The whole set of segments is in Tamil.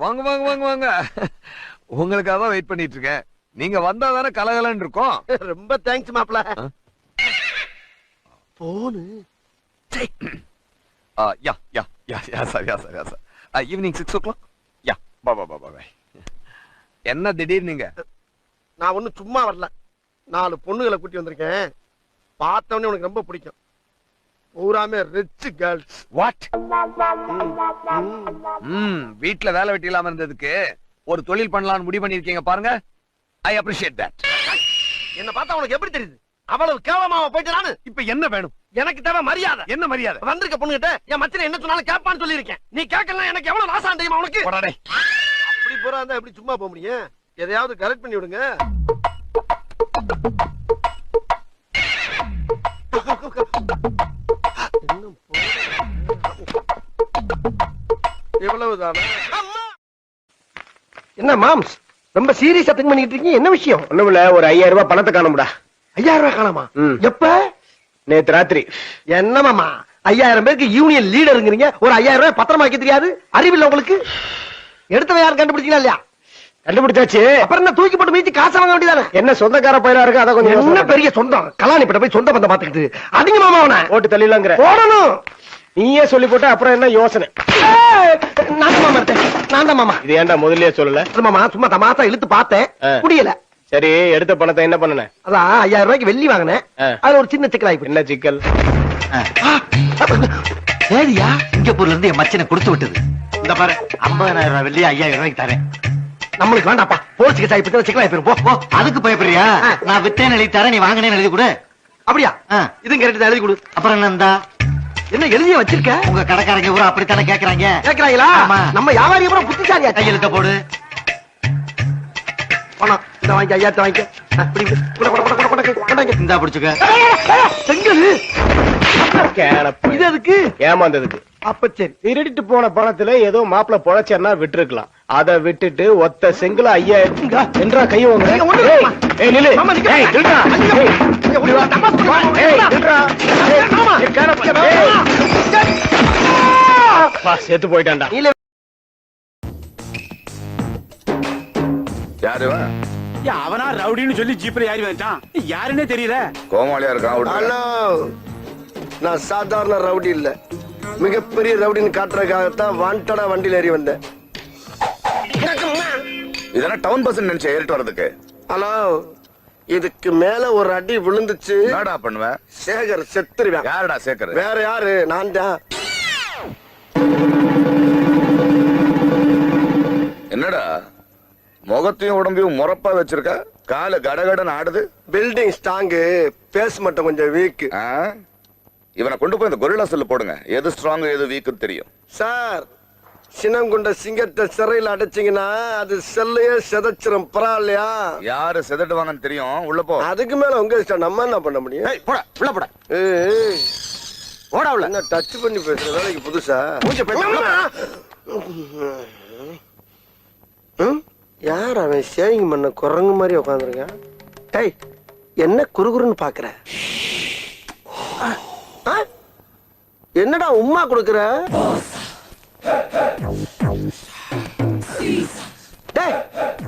வாங்க வாங்க வாங்க வாங்க. உங்களுக்காக தான் வெயிட் பண்ணிட்டு இருக்கேன். நீங்க வந்தா தானே கலகலன்னு இருக்கும். ரொம்ப தேங்க்ஸ் மாப்ள. போனு. யா யா யா யா சார் யா சார் யா சார். Evening 6 o'clock. யா பா பா பா பா. என்ன திடீர் நீங்க? நான் ஒன்னும் சும்மா வரல. 4 பொண்ணுகளை கூட்டி வந்திருக்கேன். பார்த்தவனே உனக்கு ரொம்ப பிடிக்கும். பூராமே ரிச் கேர்ள்ஸ். வாட்? வீட்ல வேலை வெட்டி இல்லாம இருந்ததுக்கு ஒரு தொழில் பண்ணலாம்னு முடிவு பண்ணிருக்கீங்க பாருங்க. I appreciate that. என்ன பார்த்தா உனக்கு எப்படி தெரியுது? அவ்வளவு கேவலமாவா போயிட்டு நானு? இப்ப என்ன வேணும்? எனக்கு தேவை மரியாதை. என்ன மரியாதை? வந்திருக்க பொண்ணுகிட்ட என் மச்சனை என்ன சொன்னாலும் கேட்பான்னு சொல்லியிருக்கேன். நீ கேட்கலாம் எனக்கு எவ்வளவு லாஸ் தெரியுமா உனக்கு? அப்படி போறா இருந்தா எப்படி சும்மா போக முடியும்? எதையாவது கரெக்ட் பண்ணி விடுங்க. இவ்வளவுதானா? என்ன மாம்ஸ் ரொம்ப சீரியஸா திங்க் பண்ணிட்டு இருக்கீங்க? என்ன விஷயம்? ஒண்ணுமில்ல, ஒரு 5000 ரூபாய் பணத்தை காணும்டா. 5000 ரூபாய் காணாமா? எப்ப? நேத்து ராத்திரி. என்ன மாமா 5000 பேருக்கு யூனியன் லீடருங்கிறீங்க, ஒரு 5000 ரூபாய் பத்திரமா வைக்க தெரியாது? அறிவில்லை உங்களுக்கு? எடுத்தவன் யாரும் கண்டுபிடிச்சீங்களா இல்லையா? கண்டுபிடிச்சாச்சு. அப்புறம் என்ன தூக்கி போட்டு மீச்சு காசு வாங்க வேண்டியதானே? என்ன சொந்தக்கார பயிரா இருக்கு, அத கொஞ்சம் என்ன பெரிய சொந்தம்? கலாணி பட்ட போய் சொந்த பந்தம் பாத்துக்கிட்டு அதிக மாமா அவனை ஓட்டு தள்ளிலாங்கிற போடணும். நீயே சொல்லி போட்ட அப்புறம் என்ன யோசனை? நான் மாமா இருக்கேன். நான் தான் மாமா. இது ஏன்டா முதல்லயே சொல்லல? மாமா சும்மா தமாசா இழுத்து பார்த்தேன், முடியல. சரி, எடுத்த பணத்தை என்ன பண்ணன? அதான் 5000 ரூபாய்க்கு வெள்ளி வாங்கினேன். அது ஒரு சின்ன சிக்கல் ஆயிப்போச்சு. என்ன சிக்கல்? சரியா சிங்கப்பூர்ல இருந்து என் மச்சனை கொடுத்து விட்டது. இந்த பாரு 50000 ரூபாய் வெள்ளி 5000 ரூபாய்க்கு தரேன். நம்மளுக்கு வேண்டாப்பா, போலீஸ் கேஸ் ஆயிப்போச்சு, சிக்கல் ஆயிப்போம். போ. அதுக்கு பயப்படுறியா? நான் வித்தேன்னு எழுதி தரேன், நீ வாங்கினேன்னு எழுதி கொடு. அப்படியா? இதுவும் கரெக்ட், எழுதி கொடு. அப்புறம் என்னந்தா என்ன எழுதிய வச்சிருக்க? உங்க கடைக்காரங்க ஊரா அப்படித்தானே கேக்குறாங்க. கேக்குறாங்களா? நம்ம வியாபாரி அப்புறம் புத்திசாலியா? கையெழுத்த போடு. பணம் இந்த வாங்கி 5000 வாங்கி இந்தா பிடிச்சுக்க. செங்கல் இது எதுக்கு? ஏமாந்ததுக்கு. அப்ப சரி, திருடிட்டு போன பணத்துல ஏதோ மாப்பிள்ள பொழைச்சா விட்டுருக்கலாம். அதை விட்டுட்டு ஒத்த செங்கல 5000 என்றா கை வாங்க. சேர்த்து போயிட்டான்டா. யாரு அவனா ரவுடின்னு சொல்லி ஜீப்ல யாரி வந்துட்டான், யாருன்னே தெரியல. கோமாளியா இருக்கான். ஹலோ, நான் சாதாரண ரவுடி இல்ல, மிகப்பெரிய ரவுடின்னு காட்டுறதுக்காகத்தான் வாண்டடா வண்டியில ஏறி வந்தேன். இதெல்லாம் டவுன் பஸ் நினைச்ச ஏறிட்டு வர்றதுக்கு. ஹலோ, இதுக்கு மேல ஒரு அடி விழுந்துச்சு என்னடா பண்ணுவேன்? சேகர் செத்துருவேன். யாருடா சேகர்? வேற யாரு? நான் தான். என்னடா முகத்தையும் உடம்பையும் முறப்பா வச்சிருக்க? கால கடகடன் ஆடுது. பில்டிங் ஸ்ட்ராங்கு, பேஸ் மட்டும் கொஞ்சம் வீக். இவனை கொண்டு போய் இந்த கொரில்லா செல்ல போடுங்க. எது ஸ்ட்ராங் எது வீக்குன்னு தெரியும். சார், சினங்குண்ட சிங்கத்தை சிறையில் அடைச்சிங்கன்னா அது செல்லையே செதச்சிரும். பரவாயில்லையா? யாரு செதட்டுவாங்கன்னு தெரியும். உள்ள போ. அதுக்கு மேல உங்க இஷ்டம், நம்ம என்ன பண்ண முடியும்? போடா உள்ள போடா. ஓடா உள்ள. என்ன டச் பண்ணி பேசுற வேலைக்கு புதுசா? யார் அவன்? ஷேவிங் பண்ண குரங்கு மாதிரி உட்காந்துருக்கான். டேய், என்ன குறுகுறுன்னு பாக்குற? என்னடா உம்மா கொடுக்குற? டேய்,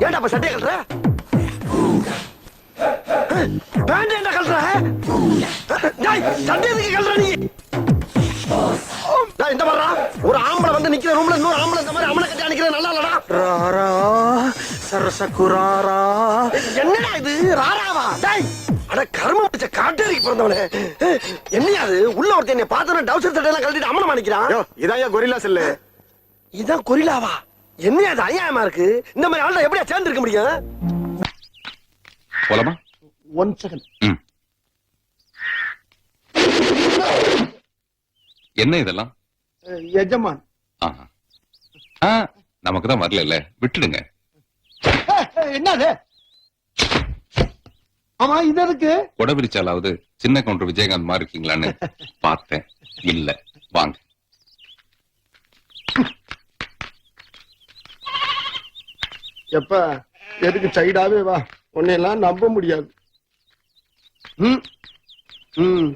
ஏன்டா அப்ப சட்டையை கழட்டுற? பேண்ட் ஏன்டா கழட்டுற? டேய், சட்டை எதுக்கு கழட்டுற நீ? இந்த மாதிரி ஒரு ஆம்பளை வந்து நிக்கிற ரூம்ல இன்னொரு ஆம்பளை இந்த மாதிரி அமல கட்டி நிக்கிற நல்லா இல்லடா. ராரா சரசகுராரா. என்னடா இது ராராவா? டேய், அட கர்ம பிடிச்ச காட்டேரிக்கு பிறந்தவனே, என்னையா அது? உள்ள ஒருத்தன் என்னை பார்த்தா டவுசர் சட்டையெல்லாம் கழட்டிட்டு அமலமா நிக்கிறான். இதான் கொரில்லா செல்லு. இதான் கொரில்லாவா? என்னையா அது அநியாயமா இருக்கு? இந்த மாதிரி ஆள்ல எப்படியா சேர்ந்து இருக்க முடியும்? போலாமா? 1 செகண்ட். என்ன இதெல்லாம்? எஜமான். நமக்கு தான் வரல, விட்டுடுங்க. என்னது? ஆமா, இது எதுக்கு? கொடபிரிச்சாலாவது சின்ன கவுண்டர் விஜயகாந்த் மாதிரி இருக்கீங்களான்னு பார்த்தேன். இல்ல, வாங்க. எப்ப எதுக்கு சைடாவே வா, உன்னையெல்லாம் நம்ப முடியாது. ம் ம்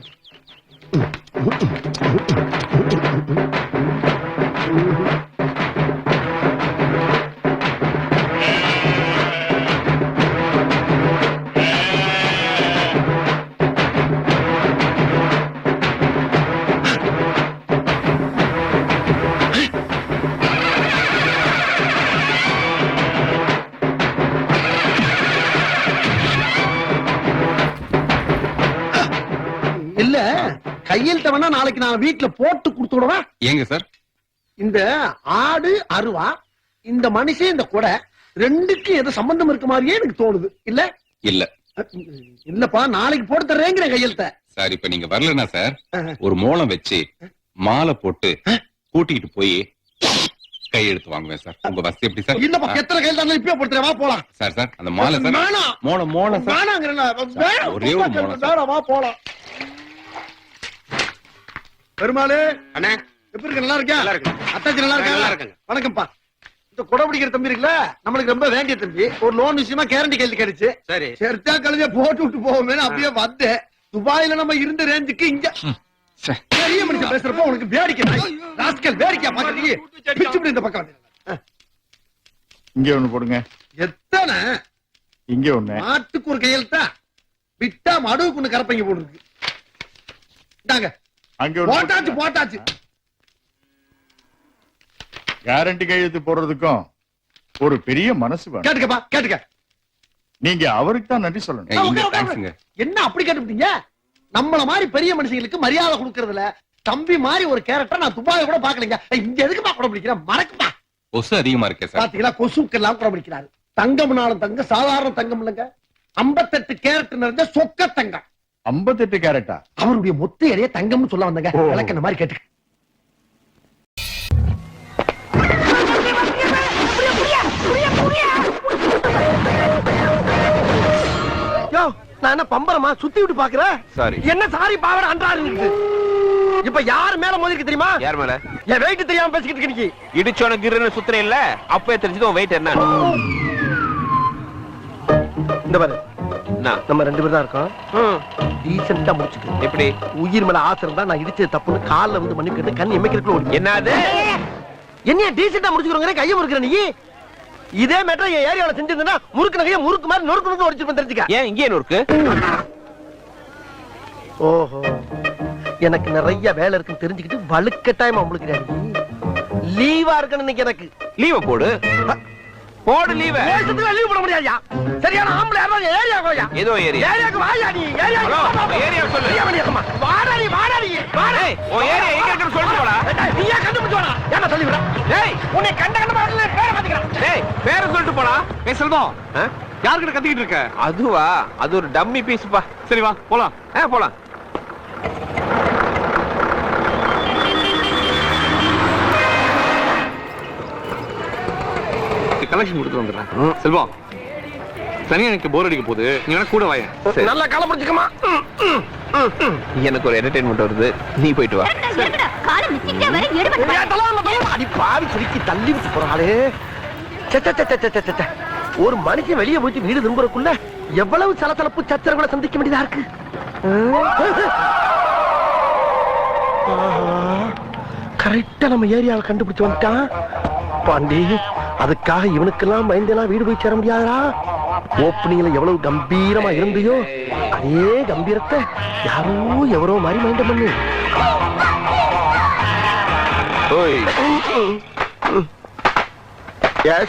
கையெழுத்த வேணா நாளைக்கு நான் வீட்டுல போட்டு கொடுத்து விடவா? ஏங்க சார்? இந்த ஆடு அருவா, இந்த மனுஷன் இந்த கொடை ரெண்டுக்கும் ஏதோ சம்பந்தம் இருக்க மாதிரியே எனக்கு தோணுது. இல்ல இல்ல இல்லப்பா, நாளைக்கு போட்டு தர்றேங்கிற கையெழுத்த. சார், இப்ப நீங்க வரலனா சார் ஒரு மோளம் வச்சு மாலை போட்டு கூட்டிட்டு போய் கையெழுத்து வாங்குவேன் சார். உங்க வசதி எப்படி சார்? இல்லப்பா, எத்தனை கையெழுத்து இப்பயே போட்டு வா போலாம். சார் சார் அந்த மாலை சார். வேணாம். மோளம் சார். வேணாங்கிறேன். ஒரே ஒரு மோளம் சார். வா போலாம். பெருமாளு அண்ணே, எப்படி இருக்க? நல்லா இருக்கியா? நல்லா இருக்கு. அத்தாச்சி நல்லா இருக்கா? நல்லா இருக்கேங்க. வணக்கம்ப்பா. இந்த கொடை பிடிக்கிற தம்பி இருக்குல்ல, நம்மளுக்கு ரொம்ப வேண்டிய தம்பி. ஒரு லோன் விஷயமா கேரண்டி கையில் கிடைச்சு, சரி சேர்த்தா கழுதிய போட்டு விட்டு போவோமே அப்படியே வந்தேன். துபாயில நம்ம இருந்த ரேஞ்சுக்கு இங்க பெரிய மனுஷன் பேசுறப்ப உனக்கு வேடிக்கை ராஸ்கல் வேடிக்கையா பாக்குறீங்க? பிச்சு பிடி இந்த பக்கம் வந்து. இங்க ஒண்ணு போடுங்க. எத்தனை இங்க ஒண்ணு. மாட்டுக்கு ஒரு கையெழுத்தா? விட்டா மடுவுக்கு ஒண்ணு கரப்பைங்க போட்டுருக்கு. இந்தாங்க. அங்க ஒண்ணு போட்டாச்சு போட்டாச்சு. கேரண்டி கையெழுத்து போடுறதுக்கும் ஒரு பெரிய மனசு வேணும். கேட்டுக்கப்பா கேட்டுக்க. நீங்க அவருக்கு தான் நன்றி சொல்லணும். இந்த உட்காரு, தேங்க்ஸ்ங்க. என்ன அப்படி கேட்டுட்டீங்க? நம்மள மாதிரி பெரிய மனுஷங்களுக்கு மரியாதை கொடுக்கறதுல தம்பி மாதிரி ஒரு கேரக்டர் நான் துபாயில கூட பாக்கலங்க. இங்க எதுக்குப்பா கூட பிடிக்கிறேன்? மறக்குப்பா. கொசு அதிகமா இருக்கே சார். பாத்தீங்களா, கொசுக்கெல்லாம் கூட பிடிக்கிறாரு. தங்கம்னாலும் தங்க, சாதாரண தங்கம் இல்லங்க. 58 கேரட் நிறைஞ்ச சொக்க தங்கம். 58 கேரட்டா? அவருடைய மொத்த எடைய தங்கம்னு சொல்ல வந்தங்க. விளக்கண மாதிரி கேட்டு. நான் என்ன பம்பரமா சுத்தி விட்டு பாக்குறேன்? சாரி. என்ன சாரி பாவட அன்றாரு. இப்ப யார் மேல மோதிருக்கு தெரியுமா? யார் மேல? என் வெயிட் தெரியாம பேசிக்கிட்டு இருக்கீங்க. இடிச்சோன கிருன்னு சுத்துறேன் இல்ல, அப்பவே தெரிஞ்சது உன் வெயிட் என்ன. இந்த பாரு, என்ன? நம்ம 2 பேர் தான் இருக்கோம். டீசென்ட்டா முடிச்சுக்க. எப்படி? உயிர் மேல ஆசை இருந்தா நான் இடிச்சது தப்புன்னு கால்ல வந்து மன்னிப்பு கேட்டு கண் எமைக்கிறதுக்குள்ள ஓடி. என்னது? என்னைய டீசென்ட்டா முடிச்சுக்கிறோங்க, கையை முறுக்குற நீ. இதே மேட்டர் என் ஏரியாவுல செஞ்சிருந்தா முறுக்கு நகைய முறுக்கு மாதிரி நொறுக்கு ஒடிச்சிருப்பேன் தெரிஞ்சுக்க. ஏன் இங்கே நொறுக்கு? ஓஹோ, எனக்கு நிறைய வேலை இருக்குன்னு தெரிஞ்சுக்கிட்டு வலுக்கட்டாயமா முழுக்கிறாரு. லீவா இருக்கணும் இன்னைக்கு எனக்கு. லீவ போடு. போடு லீவ. லீவ் போட முடியாதுயா. சரியான ஆம்பளை யாரோ ஏரியா கோயா. ஏதோ ஏரியா. ஏரியாக்கு வாயா நீ. ஹலோ, ஏரியா சொல்லு. வாடா நீ வாடா நீ. வாடா. உன் ஏரியா எங்க இருக்குன்னு சொல்லிட்டு போடா. நீயா கண்டுபிடிச்சு வாடா. ஏன்னா சொல்லி விட. டேய், உன்னை கண்ட பாடல பேரை மாத்திக்கிறேன். டேய், பேரை சொல்லிட்டு போடா. ஏய் செல்வம், யார்கிட்ட கத்திக்கிட்டு இருக்க? அதுவா? அது ஒரு டம்மி பீஸ்ப்பா. சரி வா போலாம். போலாம். கலெக்ஷன் கொடுத்து வந்துடுறேன். செல்வம், தனியா எனக்கு போர் அடிக்க போகுது, நீ வேணா கூட வாயேன். சரி. நல்லா காலம் பிடிச்சுக்கமா. எனக்கு ஒரு என்டர்டெயின்மெண்ட் வருது, நீ போயிட்டு வா. அடி பாவி சுருக்கி தள்ளி விட்டு போறாளே. ஒரு மனுஷன் வெளியே போயிட்டு வீடு திரும்புறக்குள்ள எவ்வளவு சலசலப்பு சச்சரவுகளை சந்திக்க வேண்டியதா இருக்கு. கரெக்டா நம்ம ஏரியாவை கண்டுபிடிச்சு வந்துட்டான் பாண்டி. அதுக்காக இவனுக்கெல்லாம் பயந்தெல்லாம் வீடு போய் சேர முடியாதா? ஓப்பனிங்ல எவ்வளவு கம்பீரமா இருந்தியோ அதே கம்பீரத்தை யாரோ எவரோ மாதிரி மைண்ட பண்ணு. ஓய்,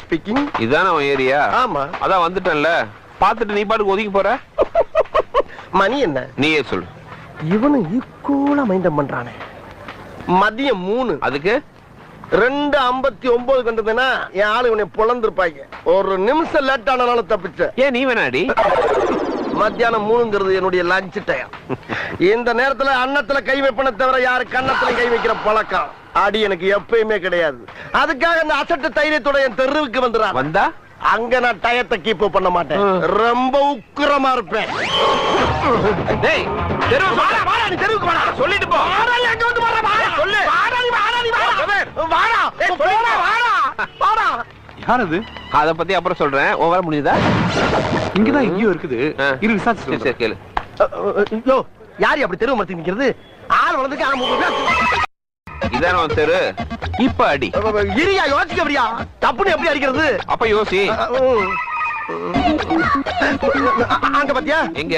ஸ்பீக்கிங். இதான உன் ஏரியா? ஆமா. அதான் வந்துட்டேன்ல, பாத்துட்டு நீ பாட்டுக்கு ஒதுக்கி போற. மணி என்ன? நீயே சொல்லு. இவனு ஈக்குவலா மைண்டம் பண்றானே. மதியம் 3. அதுக்கு 2:59 கண்டதுன்னா என் ஆளு உன்னை பொழந்திருப்பாங்க. ஒரு நிமிஷம் லேட் ஆனாலும் தப்பிச்ச. ஏன் நீ வேணாடி? மத்தியானம் 3ங்கிறது என்னுடைய லஞ்ச் டைம். இந்த நேரத்துல அன்னத்துல கை வைப்பன தவிர யாரு கன்னத்துல கை வைக்கிற பழக்கம் அடி எனக்கு எப்பயுமே கிடையாது. அதுக்காக அந்த அசட்டு தைரியத்தோட என் தெருவுக்கு வந்துடுறான். வந்தா அங்க நான் டயத்தை கீப் பண்ண மாட்டேன். ரொம்ப உக்கிரமா இருப்பேன். டேய், தெருவுக்கு வாடா வாடா, நீ தெருவுக்கு வாடா. சொல்லிட்டு போ. வாடா, நீ அங்க வந்து வாடா. சொல்லு. வாடா நீ வாடா நீ வாடா. வாடா. சொல்லுடா. வாடா. வாடா. யார் அது? அத பத்தி அப்புறம் சொல்றேன். உன் வர முடியுதா? இங்கதான் எங்கேயோ இருக்குது. இரு விசாரிச்சு சரி கேளு. யோ, யாரு அப்படி தெருவு மரத்தி நிக்கிறது? ஆள் வளர்ந்துக்கு இதான உன் தெரு. இப்ப அடி. இரியா, யோசிக்க அப்படியா? தப்புன்னு எப்படி அடிக்கிறது? அப்ப யோசி. அங்க பாத்தியா? எங்க?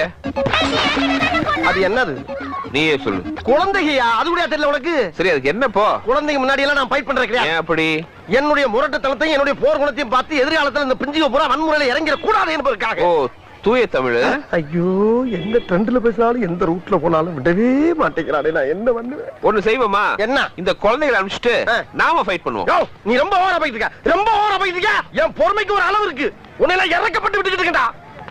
அது என்னது? நீயே சொல்லு. குழந்தையா? அது கூட தெரியல உனக்கு? சரி, அதுக்கு என்ன போ? குழந்தைங்க முன்னாடி எல்லாம் நான் ஃபைட் பண்றேன். ஏன் அப்படி? என்னுடைய முரட்டத்தனத்தையும் என்னுடைய போர் குணத்தையும் பார்த்து எதிர்காலத்துல இந்த பிஞ்சுக பூரா வன்முறையில இறங்கிட கூடாது என்பதற்காக. ஓ, தூய தமிழ். ஐயோ, எந்த ட்ரெண்ட்ல பேசினாலும் எந்த ரூட்ல போனாலும் விடவே மாட்டேங்கிறானே, நான் என்ன பண்ணுவேன்? ஒண்ணு செய்வோமா? என்ன? இந்த குழந்தைகளை அனுப்பிச்சிட்டு நாம ஃபைட் பண்ணுவோம். யோ, நீ ரொம்ப ஓவரா போயிட்டு இருக்க, ரொம்ப ஓவரா போயிட்டு இருக்க. என் பொறுமைக்கு ஒரு அளவு இருக்கு. உன்னை எல்லாம் இறக்கப்பட்டு விட்டுட்டு இருக்கேன்டா.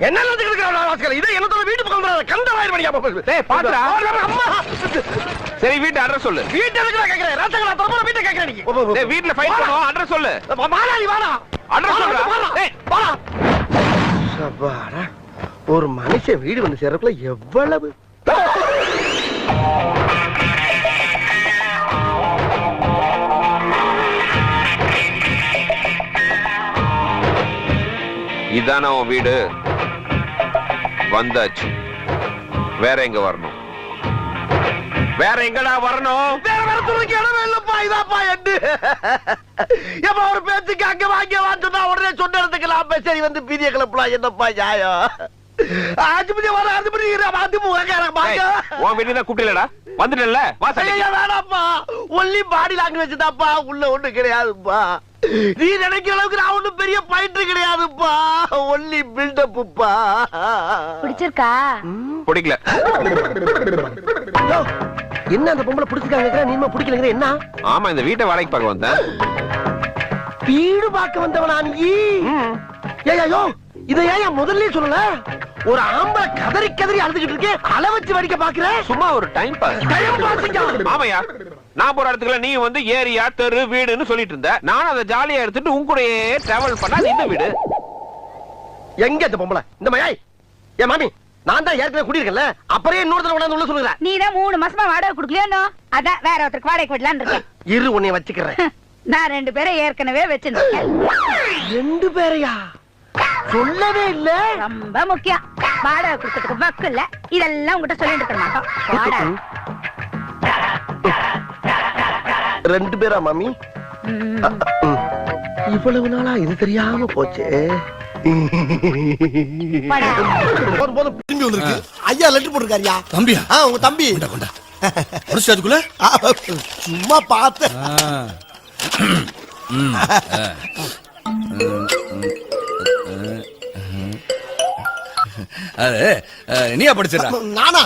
என்ன நினைச்சிட்டு இருக்க? இதை என்னத்தோட வீட்டு பக்கம் வராத, கண்டவாயிரம் மணியா போகுது. டேய் பாத்துடா. அம்மா, சரி வீட்டு அட்ரஸ் சொல்லு. வீட்டு எதுக்குடா கேக்குறேன்? ராத்தங்களா தரப்போற வீட்டை கேக்குறேன் நீ. டேய் வீட்ல ஃபைட் பண்ணுவோம். அட்ரஸ் சொல்லு. வாடா நீ, வாடா. அட்ரஸ் சொல்றா. டேய் வாடா. சபாடா, ஒரு மனுஷன் வீடு வந்து சேர்றதுக்குள்ள எவ்வளவு இதான உன் வீடு. வந்தாச்சு. வேற எங்க வரணும்? வேற எங்கடா வரணும்? வேற வரத்துக்கு இடமே இல்லப்பா. இதாப்பா எட்டு. எப்ப ஒரு பேச்சுக்கு அங்க வாங்க வாட்டுனா உடனே சொன்ன இடத்துக்கு சரி வந்து பீதிய கிளப்பலாம். என்னப்பா நியாயம்? ஆஜிபதி வர ஆஜிபதி வந்து உன் வீட்டுல கூப்பிடலடா. வந்துட்டல. வேணாப்பா. ஒன்லி பாடி லாங்குவேஜ் தான்ப்பா, உள்ள ஒண்ணு கிடையாதுப்பா. நீ நினைக்கிற அளவுக்கு நான் ஒண்ணும் பெரிய பயிற்று கிடையாதுப்பா. ஒன்லி பில்டப்புப்பா. பிடிச்சிருக்கா? பிடிக்கல. என்ன அந்த பொம்பளை பிடிச்சிருக்காங்க, நீமா பிடிக்கலங்கிற என்ன? ஆமா, இந்த வீட்டை வாடகைக்கு பார்க்க வந்தேன். வீடு பார்க்க வந்தவனா நீ? ஏய்யோ, இதை ஏன் முதல்ல சொல்லல? ஒரு ஆம்பளை கதறி கதறி அழுதுகிட்டு இருக்கே, அள வச்சு வடிக்க பாக்குற. சும்மா ஒரு டைம் பாஸ். Time pass. ஆமாயா, நான் போற இடத்துக்குள்ள நீ வந்து ஏரியா தெரு வீடுன்னு சொல்லிட்டு இருந்த. நான் அதை ஜாலியா எடுத்துட்டு உன் கூடயே டிராவல் பண்ணா இந்த வீடு. எங்க இந்த பொம்பளை? இந்த மயாய் ஏ மாமி, நான் தான் ஏற்கனவே குடியிருக்கேன்ல, அப்புறம் இன்னொரு தடவை உள்ள சொல்லுறேன். நீ தான் 3 மாசமா வாடகை கொடுக்கலையோ, அதான் வேற ஒருத்தருக்கு வாடகை விடலான்னு இருக்கேன். இரு, உன்னை வச்சுக்கிறேன். நான் 2 பேரை ஏற்கனவே வச்சிருந்தேன். 2 பேரையா? சொல்லவே இல்ல. ரொம்ப முக்கியம். வாடகை கொடுக்கறதுக்கு வக்கு இல்ல. இதெல்லாம் உங்ககிட்ட சொல்லிட்டு இருக்க மாட்டோம். வாடகை 2 பேரா மாமி? இவ்வளவு நாளா இது தெரியாம போச்சே. போதும் போதும், திரும்பி வந்திருக்கு. ஐயா லெட்டர் போட்டிருக்காருயா. தம்பியா? உங்க தம்பி. கொண்டா அதுக்குள்ள சும்மா பார்த்து. நீயா படிச்சிடா? நானா?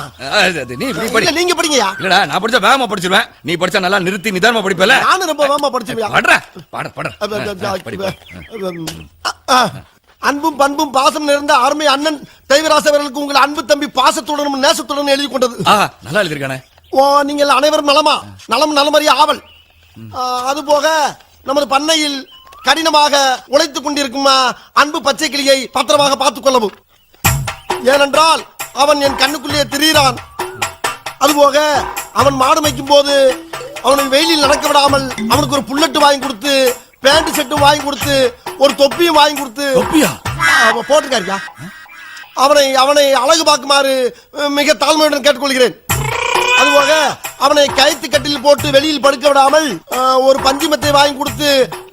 நீ படி. நீங்க படிங்கயா. இல்லடா, நான் படிச்சா வேகமா படிச்சிருவேன். நீ படிச்சா நல்லா நிறுத்தி நிதானமா படிப்பல. நானும் ரொம்ப வேகமா படிச்சிருவேன். அன்பும் பண்பும் பாசம் நிறைந்த அருமை அண்ணன் தெய்வராசவர்களுக்கு உங்கள் அன்பு தம்பி பாசத்துடனும் நேசத்துடனும் எழுதி கொண்டது. நல்லா எழுதிருக்கானே. நீங்கள் அனைவரும் நலமா? நலம் நலமறிய ஆவல். அதுபோக நமது பண்ணையில் கடினமாக உழைத்துக் கொண்டிருக்கும் அன்பு பச்சை கிளியை பத்திரமாக பார்த்துக் கொள்ளவும். ஏனென்றால் அவன் என் கண்ணுக்குள்ளே திரிகிறான். அதுபோக அவன் மாடு மேய்க்கும் போது அவனை வெயிலில் நடக்க விடாமல் அவனுக்கு ஒரு புல்லட்டு வாங்கி கொடுத்து, பேண்ட் செட்டும் வாங்கி கொடுத்து, ஒரு தொப்பியும் வாங்கி கொடுத்து. தொப்பியா? போட்டிருக்காருயா. அவனை அழகு பார்க்குமாறு மிக தாழ்மையுடன் கேட்டுக்கொள்கிறேன். அதுபோக அவனை கயிற்று கட்டில் போட்டு வெளியில் படுக்க விடாமல் ஒரு பஞ்சுமத்தை வாங்கி கொடுத்து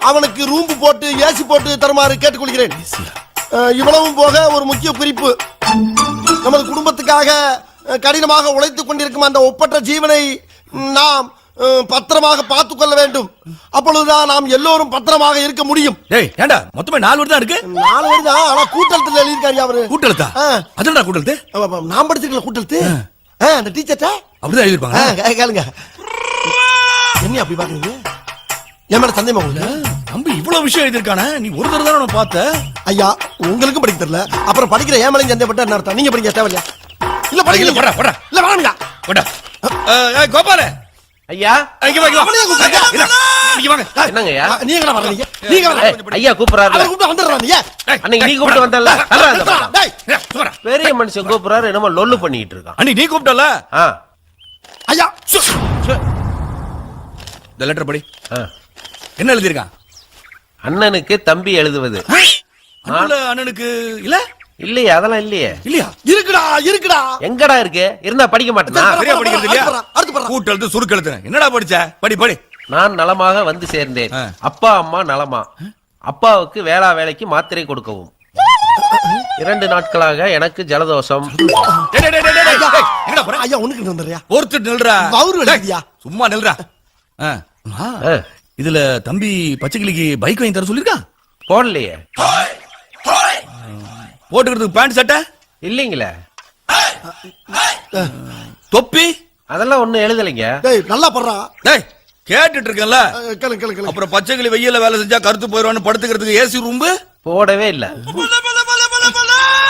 அவனுக்கு ரூம்பு போட்டு ஏசி போட்டு தருமாறு கேட்டுக்கொள்கிறேன். இவ்வளவும் போக ஒரு முக்கிய குறிப்பு. நமது குடும்பத்துக்காக கடினமாக உழைத்துக் கொண்டிருக்கும் அந்த ஒப்பற்ற ஜீவனை நாம் பத்திரமாக பார்த்துக் கொள்ள வேண்டும். அப்பொழுதுதான் நாம் எல்லோரும் பத்திரமாக இருக்க முடியும். ஏண்டா, மொத்தமே 4 வரி தான் இருக்கு. 4 வரி தான், ஆனா கூட்டெழுத்துல எழுதியிருக்காரு அவரு. கூட்டெழுத்தா? அதுடா கூட்டெழுத்து. நான் படிச்சிருக்கல கூட்டெழுத்து. அந்த டீச்சர்ட்ட அப்படிதான் எழுதிருப்பாங்க. கேளுங்க. என்ன அப்படி பாக்குறீங்க? என் மேல சந்தேகமா உங்களுக்கு? தம்பி இவ்வளவு விஷயம் எழுதிருக்கானே, நீ ஒரு தடவை தானே பார்த்த? ஐயா, உங்களுக்கும் படிக்க தெரியல, அப்புறம் படிக்கிற ஏன் மேலையும் சந்தேகப்பட்ட என்ன அர்த்தம்? நீங்க படிக்க தேவையில்லையா? இல்ல படிக்கல. இல்ல வாங்க. கோபால ஐயா, என்னங்க ஐயா? நீங்க வரீங்க? நீங்க ஐயா கூப்பிடுறாரு. கூப்பிட்டு வந்துடுறாங்க. அன்னைக்கு நீ கூப்பிட்டு வந்தல, பெரிய மனுஷன் கூப்பிடுறாரு, என்னமோ லொல்லு பண்ணிட்டு இருக்கான். அன்னைக்கு நீ கூப்பிட்டல. ஐயா, இந்த லெட்டர் படி. என்ன எழுதிருக்கான்? அண்ணனுக்கு தம்பி எழுதுவது. அண்ணனுக்கு இல்ல இல்லையா? அதெல்லாம் இல்லையே. இல்லையா? இருக்குடா. எங்கடா இருக்கு? இருந்தா படிக்க மாட்டேனா? சரியா படிக்கிறது இல்லையா? கூட்டெழுத்து சுருக்கெழுத்து என்னடா படிச்ச? படி. நான் நலமாக வந்து சேர்ந்தேன். அப்பா அம்மா நலமா? அப்பாவுக்கு வேலைக்கு மாத்திரை கொடுக்கவும். 2 நாட்களாக எனக்கு ஜலதோஷம். ஐயா, உனக்கு வந்துறியா? ஒருத்தர் நில்றா. சும்மா நில்றா. இதுல தம்பி பச்சைக்கிளிக்கு பைக் வாங்கி தர சொல்லிருக்கா? போடலையே. போட்டுக்கிறதுக்கு பேண்ட் சட்டை இல்லீங்களே. தொப்பி அதெல்லாம் ஒண்ணும் எழுதலைங்க. நல்லா படுறா. டேய் கேட்டுட்டு இருக்கேன்ல, கேளு. அப்புறம் பச்சைக்கிளி வெயில்ல வேலை செஞ்சா கருத்து போயிடுவான்னு படுத்துக்கிறதுக்கு ஏசி ரூம்பு போடவே இல்ல.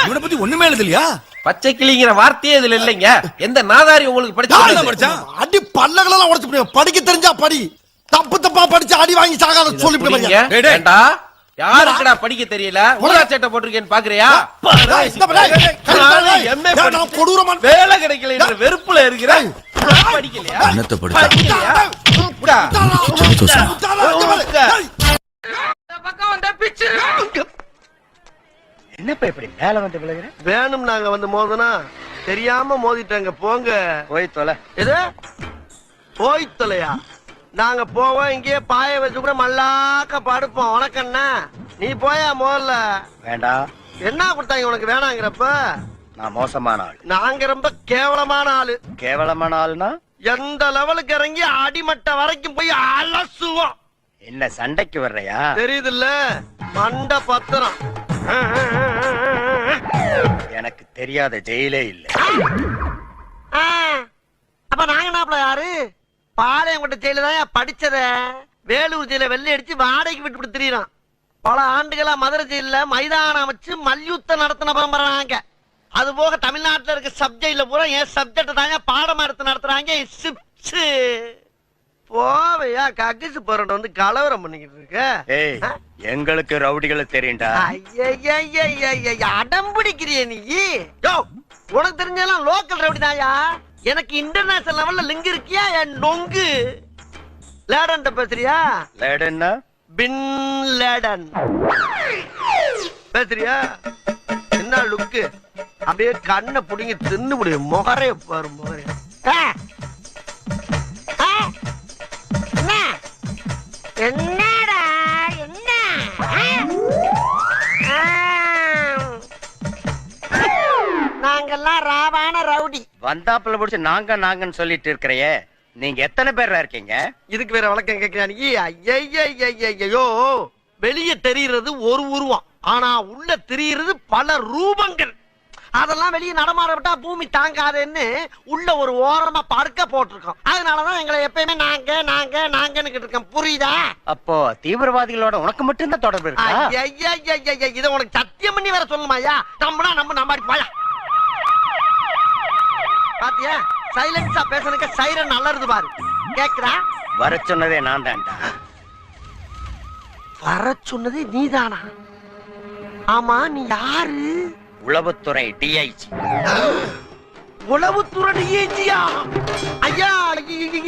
இவனை பத்தி ஒண்ணுமே எழுதலையா? பச்சை கிளிங்கிற வார்த்தையே இதுல இல்லைங்க. எந்த நாதாரி உங்களுக்கு படிச்சான்? அடி பல்லகளெல்லாம் உடைச்சு படிக்க தெரிஞ்சா படி. தப்பா படிச்சு அடி வாங்கி சாகாத சொல்லி ஏண்டா யாருக்குடா படிக்க தெரியல? ஊரா சட்டை போட்டிருக்கேன்னு பாக்குறியா? வேலை கிடைக்கல வெறுப்புல இருக்கிறேன். படிக்கலையா? என்னத்த படிச்சா? என்னப்பா இப்படி மேல வந்து விழுகிற? வேணும் நாங்க வந்து மோதனா தெரியாம மோதிட்டாங்க. போங்க போய் தொலை. எது போய் தொலையா? நாங்க போவோம் இங்கேயே பாய வச்சு கூட மல்லாக்க படுப்போம். உனக்கண்ணா நீ போயா முதல்ல. வேண்டாம். என்ன கொடுத்தாங்க உனக்கு வேணாங்கிறப்ப? நான் மோசமான ஆள். நாங்க ரொம்ப கேவலமான ஆளு. கேவலமான ஆளுனா எந்த லெவலுக்கு இறங்கி அடிமட்ட வரைக்கும் போய் அலசுவோம். என்ன சண்டைக்கு வர்றையா? தெரியுது இல்ல மண்ட பத்திரம். எனக்கு தெரியாத ஜெயிலே இல்ல. அப்ப நாங்க நாப்ல யாரு? பாளையங்கோட்டை ஜெயில தான் படிச்சத. வேலூர் ஜெயில வெள்ளை அடிச்சு வாடகைக்கு விட்டு திரியறான். பல ஆண்டுகளா மதுரை ஜெயில மைதானம் அமைச்சு மல்யுத்தம் நடத்தின பரம்பரைங்க. அது போக தமிழ்நாட்டுல இருக்க சப்ஜெக்ட்ல பூரா என் சப்ஜெக்ட் தாங்க பாடமா எடுத்து நடத்துறாங்க. போவையா கக்கிசு போறட்ட வந்து கலவரம் பண்ணிக்கிட்டு இருக்க. ஏய் எங்களுக்கு ரவுடிகளை தெரியும்டா. அடம் பிடிக்கிறிய நீ? உனக்கு தெரிஞ்செல்லாம் லோக்கல் ரவுடி தாயா. எனக்கு இன்டர்நேஷனல் லெவல்ல லிங்க் இருக்கியா? என் நொங்கு லேடன் பேசுறியா? லேடன்னா பின் லேடன் பேசுறியா? என்ன லுக்கு? அப்படியே கண்ணை புடிங்கி தின்னு புடி. முகரே பாரு முகரே. என்னடா என்ன? நாங்கெல்லாம் ராவான ரவுடி. வந்தாப்புல முடிச்சு நாங்கன்னு சொல்லிட்டு இருக்கிறையே, நீங்க எத்தனை பேரா இருக்கீங்க? இதுக்கு வேற வழக்கம் கேட்கிறானோ? வெளியே தெரிகிறது ஒரு உருவம், ஆனா உள்ள தெரிகிறது பல ரூபங்கள். அதெல்லாம் வெளியே நடமாட விட்டா பூமி தாங்காதுன்னு உள்ள ஒரு ஓரமா படுக்க போட்டிருக்கோம். அதனாலதான் எங்களை எப்பயுமே நாங்கன்னு இருக்கோம். புரியுதா? அப்போ தீவிரவாதிகளோட உனக்கு மட்டும் தான் தொடர்பு இருக்கா? இத உனக்கு சத்தியம் பண்ணி வேற சொல்லுமாயா? நம்பாடி போயா. பாத்தியா சைலன்ஸா பேசுறதுக்கு சைரன் நல்லா இருந்து பாரு. கேக்குறா? வர சொன்னதே நான் தான்டா. வர சொன்னதே நீதானா? ஆமா நீ யாரு? உளவுத்துறை டிஐஜி. உளவுத்துறை டிஐஜியா? ஐயா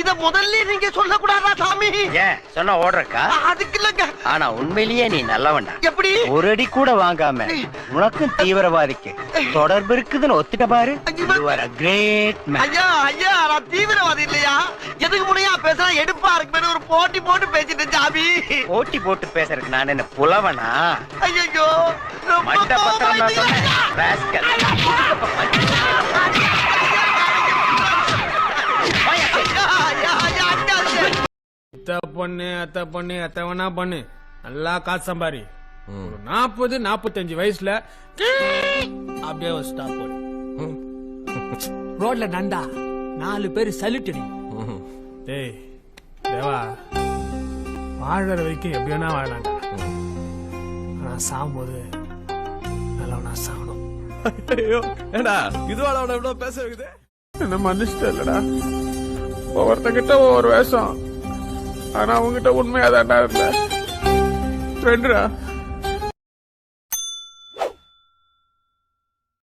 இத முதல்ல நீங்க சொல்லக்கூடாதா சாமி? ஏன் சொன்னா ஓடுறக்கா? அதுக்கு இல்லங்க. ஆனா உண்மையிலேயே நீ நல்லவன்டா. எப்படி? ஒரு அடி கூட வாங்காம உனக்கும் தீவிரவாதிக்கு தொடர்பு இருக்குதுன்னு ஒத்துட்ட பாரு. Great man. ஐயா நான் தீவிரவாதி இல்லையா? எதுக்கு முனையா பேசுறா? எடுப்பா இருக்கு ஒரு போட்டி போட்டு பேசிட்டு சாமி. போட்டி போட்டு பேசுறதுக்கு நான் என்ன புலவனா? ஐயோ மண்ட பத்திரம் நான் சொன்னேன். ராஸ்கல். அத்தை வேணா பண்ணு. நல்லா காசு சம்பாரி. 40-45 வயசுல அப்படியே ஒரு ஸ்டாப் போடு. ரோட்ல நண்டா 4 பேரு சல்யூட் அடி. டேய் தேவா, வாழற வரைக்கும் எப்படி வேணா வாழலாம்டா. ஆனா சாகும்போது நல்லவனா சாகணும். ஐயோ ஏடா இதுவால அவன எவ்வளவு பேச இருக்குது. என்ன மன்னிச்சிட்ட இல்லடா. ஒவ்வொருத்தங்கிட்ட ஒவ்வொரு வேஷம். ஆனா அவங்ககிட்ட உண்மையா தான்டா இருந்த ஃப்ரெண்டுடா.